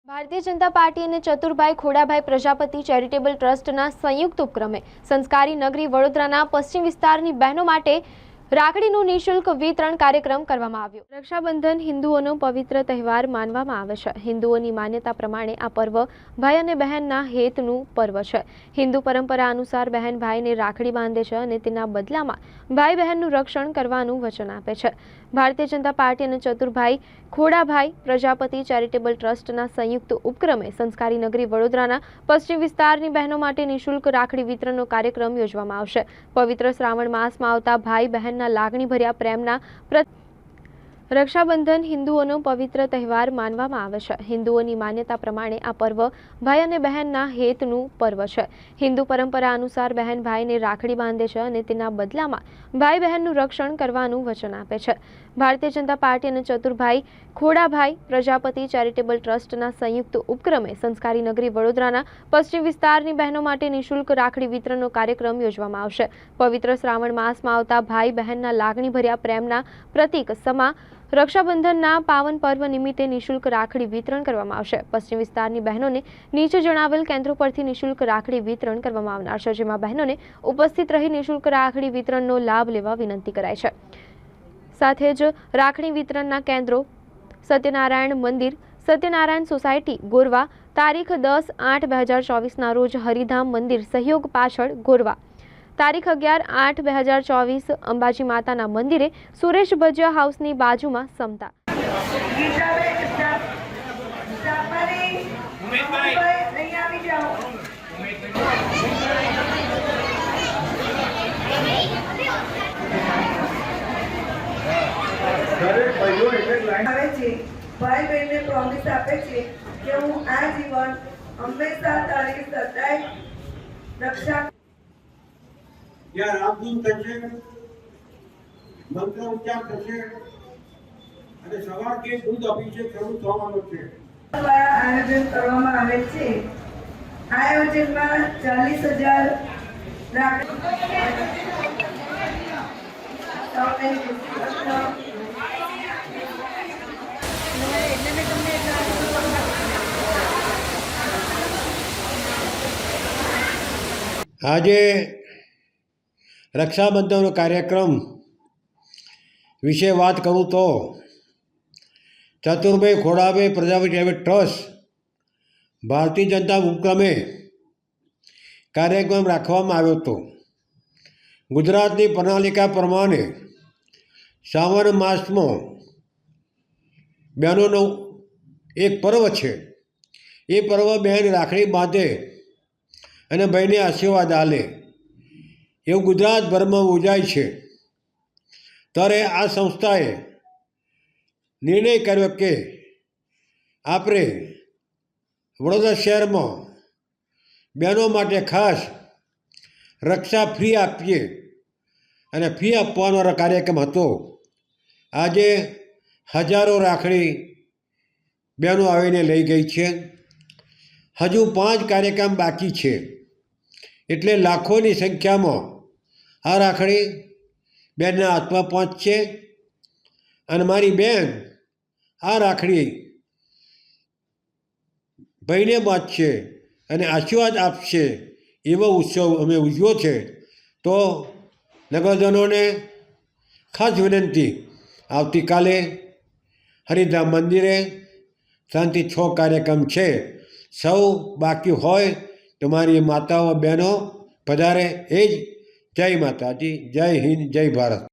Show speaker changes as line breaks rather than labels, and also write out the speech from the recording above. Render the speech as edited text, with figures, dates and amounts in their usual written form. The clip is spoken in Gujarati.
ભારતીય જનતા પાર્ટી અને ચતુરભાઈ ખોડાભાઈ પ્રજાપતિ ચેરિટેબલ ટ્રસ્ટના સંયુક્ત ઉપક્રમે સંસ્કારી નગરી વડોદરાના પશ્ચિમ વિસ્તારની બહેનો માટે રાખડીનું નિઃશુલ્ક વિતરણ કાર્યક્રમ કરવામાં આવ્યો। રક્ષાબંધન હિન્દુઓનો પવિત્ર તહેવાર માનવામાં આવે છે। હિન્દુઓની માન્યતા પ્રમાણે આ પર્વ ભાઈ અને બહેનના હેતનું પર્વ છે। હિન્દુ પરંપરા અનુસાર બહેન ભાઈને રાખડી બાંધે છે અને તેના બદલામાં ભાઈ બહેનનું રક્ષણ કરવાનું વચન આપે છે। ભારતીય જનતા પાર્ટી અને ચતુરભાઈ ખોડાભાઈ પ્રજાપતિ ચેરિટેબલ ટ્રસ્ટના સંયુક્ત ઉપક્રમે સંસ્કારી નગરી વડોદરાના પશ્ચિમ વિસ્તારની બહેનો માટે નિઃશુલ્ક રાખડી વિતરણનો કાર્યક્રમ યોજવામાં આવશે। પવિત્ર શ્રાવણ માસમાં આવતા ભાઈ બહેનના લાગણીભર્યા પ્રેમના રક્ષાબંધન હિન્દુઓનો પવિત્ર તહેવાર માનવામાં આવે છે। હિન્દુઓની માન્યતા પ્રમાણે આ પર્વ ભાઈ અને બહેનના હેતનું પર્વ છે। હિન્દુ પરંપરા અનુસાર બહેન ભાઈને રાખડી બાંધે છે અને તેના બદલામાં ભાઈ બહેનનું રક્ષણ કરવાનું વચન આપે છે। ભારતીય જનતા પાર્ટી અને ચતુરભાઈ ખોડાભાઈ પ્રજાપતિ ચેરિટેબલ ટ્રસ્ટના સંયુક્ત ઉપક્રમે સંસ્કારી નગરી વડોદરાના પશ્ચિમ વિસ્તારની બહેનો માટે નિઃશુલ્ક રાખડી વિતરણનો કાર્યક્રમ યોજવામાં આવશે। પવિત્ર શ્રાવણ માસમાં આવતા ભાઈ બહેનના લાગણીભર્યા પ્રેમના પ્રતીક સમા રક્ષાબંધનના પાવન પર્વ નિમિત્તે નિઃશુલ્ક રાખડી વિતરણ કરવામાં આવશે। પશ્ચિમ વિસ્તારની બહેનોને નીચે જણાવેલ કેન્દ્રો પરથી નિઃશુલ્ક રાખડી વિતરણ કરવામાં આવનાર છે, જેમાં બહેનોને ઉપસ્થિત રહી નિઃશુલ્ક રાખડી વિતરણનો લાભ લેવા વિનંતી કરાઈ છે। સાથે જ રાખડી વિતરણના કેન્દ્રો સત્યનારાયણ મંદિર, સત્યનારાયણ સોસાયટી, ગોરવા, તારીખ 10/8/2024ના રોજ હરિધામ મંદિર સહયોગ પાછળ, ગોરવા, તારીખ 11/8/2024 અંબાજી માતાના મંદિરે, સુરેશ ભજીયા હાઉસની બાજુમાં, સમતા।
ભાઈ બહેનને પ્રોમિસ આપે છે કે હું આ જીવન હંમેશા તારી સદાય રક્ષા।
ત્યાં રામધૂન થશે, મંત્ર ઉચ્ચાર થશે અને સવારથી દૂધ અભિષેક શરૂ થવાનો છે।
દ્વારા આયોજન કરવામાં આવે છે। આયોજનમાં 40,000
આજે રક્ષાબંધનનો કાર્યક્રમ વિશે વાત કરું તો ચતુરભાઈ ખોડાભાઈ પ્રજાપતિ ટ્રસ્ટ ભારતીય જનતા ઉપક્રમે કાર્યક્રમ રાખવામાં આવ્યો હતો। ગુજરાતની પ્રણાલિકા પ્રમાણે શ્રાવણ માસમાં બહેનોનો એક પર્વ છે। એ પર્વ બહેન રાખડી બાંધે અને ભાઈને આશીર્વાદ આલે એવું ગુજરાતભરમાં ઉજાય છે। ત્યારે આ સંસ્થાએ નિર્ણય કર્યો કે આપણે વડોદરા શહેરમાં બહેનો માટે ખાસ રક્ષા ફ્રી આપીએ અને ફી આપવાનો કાર્યક્રમ હતો। આજે હજારો રાખડી બહેનો આવીને લઈ ગઈ છે। હજુ 5 કાર્યક્રમ બાકી છે, એટલે લાખોની સંખ્યામાં આ રાખડી બહેનના હાથમાં પહોંચશે અને મારી બહેન આ રાખડી ભાઈને બાંધશે અને આશીર્વાદ આપશે। એવો ઉત્સવ અમે ઉજવ્યો છે। તો નગરજનોને ખાસ વિનંતી, આવતીકાલે હરિધામ મંદિરે શાંતિ 6 કાર્યક્રમ છે। સૌ બાકી હોય તો મારી માતાઓ બહેનો પધારે। એ જ જય માતાજી, જય હિન્દ, જય ભારત।